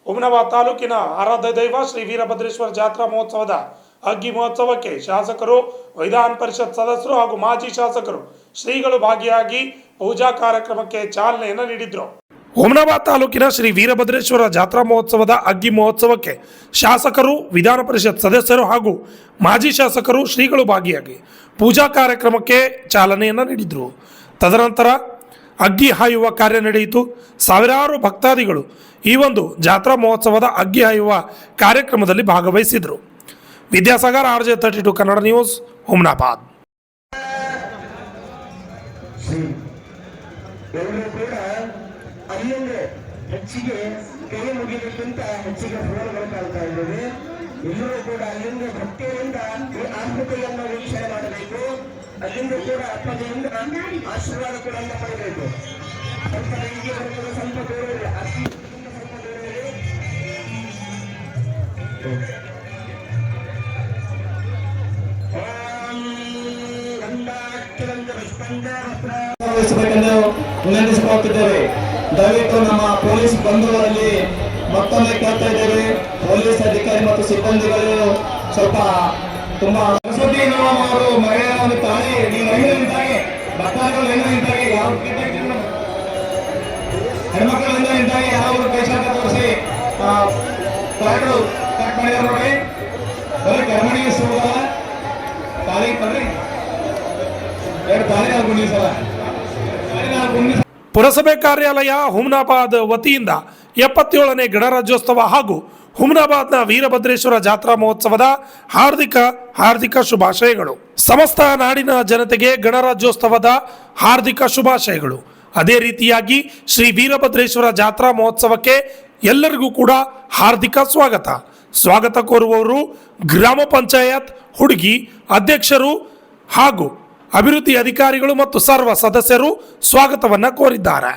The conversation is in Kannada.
ಹುಮನಾಬಾದ್ ತಾಲೂಕಿನ ಆರಾಧ್ಯ ದೈವ ಶ್ರೀ ವೀರಭದ್ರೇಶ್ವರ ಜಾತ್ರಾ ಮಹೋತ್ಸವದ ಅಗ್ಗಿ ಮಹೋತ್ಸವಕ್ಕೆ ಶಾಸಕರು, ವಿಧಾನ ಪರಿಷತ್ ಸದಸ್ಯರು ಹಾಗೂ ಮಾಜಿ ಶಾಸಕರು, ಶ್ರೀಗಳು ಭಾಗಿಯಾಗಿ ಪೂಜಾ ಕಾರ್ಯಕ್ರಮಕ್ಕೆ ಚಾಲನೆಯನ್ನು ನೀಡಿದರು. ಹುಮನಾಬಾದ್ ತಾಲೂಕಿನ ಶ್ರೀ ವೀರಭದ್ರೇಶ್ವರ ಜಾತ್ರಾ ಮಹೋತ್ಸವದ ಅಗ್ಗಿ ಮಹೋತ್ಸವಕ್ಕೆ ಶಾಸಕರು, ವಿಧಾನ ಪರಿಷತ್ ಸದಸ್ಯರು ಹಾಗೂ ಮಾಜಿ ಶಾಸಕರು, ಶ್ರೀಗಳು ಭಾಗಿಯಾಗಿ ಪೂಜಾ ಕಾರ್ಯಕ್ರಮಕ್ಕೆ ಚಾಲನೆಯನ್ನು ನೀಡಿದರು. ತದನಂತರ ಅಗ್ಗಿ ಹಾಯುವ ಕಾರ್ಯ ನಡೆಯಿತು. ಸಾವಿರಾರು ಭಕ್ತಾದಿಗಳು ಈ ಒಂದು ಜಾತ್ರಾ ಮಹೋತ್ಸವದ ಅಗ್ಗಿ ಹಾಯುವ ಕಾರ್ಯಕ್ರಮದಲ್ಲಿ ಭಾಗವಹಿಸಿದರು. Vidyasagar, RJ32 Kannada news, Humnabad. ಹೆಚ್ಚಿಗೆ ಕೈ ಮುಗಿದಕ್ಕಿಂತ ಹೆಚ್ಚಿಗೆ ಫೋನ್ಗಳು ಕಾಣ್ತಾ ಇದ್ದೇವೆ. ಎಲ್ಲರೂ ಕೂಡ ಅಲ್ಲಿಂದ ಭಕ್ತಿಯಿಂದ ಈ ಆಕೃತಿಯನ್ನು ವೀಕ್ಷಣೆ ಮಾಡಬೇಕು. ಅಲ್ಲಿಂದ ಕೂಡ ಅಪ್ಪನೆಯಿಂದ ಆಶೀರ್ವಾದ ಕೂಡ ಪಡೆಯಬೇಕು. ಸ್ವಲ್ಪ ಹೀಗೆ ಬರುತ್ತದೆ, ಸ್ವಲ್ಪ ದೂರ ಇದೆ, ಸ್ವಲ್ಪ ದೂರ ಇದೆ. ವಿನಂತಿಸಿಕೊಳ್ಳುತ್ತಿದ್ದೇವೆ. ದಯವಿಟ್ಟು ನಮ್ಮ ಪೊಲೀಸ್ ಬಂಧುಗಳಲ್ಲಿ ಮತ್ತೊಮ್ಮೆ ಕೇಳ್ತಾ ಇದ್ದೇವೆ, ಪೊಲೀಸ್ ಅಧಿಕಾರಿ ಮತ್ತು ಸಿಬ್ಬಂದಿಗಳು ಸ್ವಲ್ಪ ತುಂಬಾ ಸರಸ್ವತಿ ಅವರು ಮಹಿಳೆಯರ ಒಂದು ತಾಳಿ, ನೀವು ಮಹಿಳೆ ನಿಂತಾಗೆ, ಭಕ್ತಾದಿಗಳು ಹೆಣ್ಣು ನಿಂತಾಗೆ, ಯಾವ ಹೆಣ್ಮಕ್ಳು ಹೆಣ್ಣು ನಿಂತಾಗೆ ಯಾರಾದರೂ ಪೇಷಂಟ್ ತೋರಿಸಿ ತಾಳು ಕಟ್ ಮಾಡಿದಾರೆ ನೋಡಿ. ಬರೀ ಕರ್ಮಣಿಗೆ ಸಿಗುವುದಲ್ಲ, ತಾಳಿ ಬರ್ರಿ, ಎರಡು ತಾಳಿ ನಾವು ಗುಣಿಸಲ್ಲ. ಪುರಸಭೆ ಕಾರ್ಯಾಲಯ ಹುಮನಾಬಾದ್ ವತಿಯಿಂದ 77ನೇ ಗಣರಾಜ್ಯೋತ್ಸವ ಹಾಗೂ ಹುಮನಾಬಾದ್ನ ವೀರಭದ್ರೇಶ್ವರ ಜಾತ್ರಾ ಮಹೋತ್ಸವದ ಹಾರ್ದಿಕ ಶುಭಾಶಯಗಳು. ಸಮಸ್ತ ನಾಡಿನ ಜನತೆಗೆ ಗಣರಾಜ್ಯೋತ್ಸವದ ಹಾರ್ದಿಕ ಶುಭಾಶಯಗಳು. ಅದೇ ರೀತಿಯಾಗಿ ಶ್ರೀ ವೀರಭದ್ರೇಶ್ವರ ಜಾತ್ರಾ ಮಹೋತ್ಸವಕ್ಕೆ ಎಲ್ಲರಿಗೂ ಕೂಡ ಹಾರ್ದಿಕ ಸ್ವಾಗತ ಕೋರುವವರು ಗ್ರಾಮ ಪಂಚಾಯತ್ ಹುಡುಗಿ ಅಧ್ಯಕ್ಷರು ಹಾಗೂ ಅಭಿವೃದ್ಧಿ ಅಧಿಕಾರಿಗಳು ಮತ್ತು ಸರ್ವ ಸದಸ್ಯರು ಸ್ವಾಗತವನ್ನು ಕೋರಿದ್ದಾರೆ.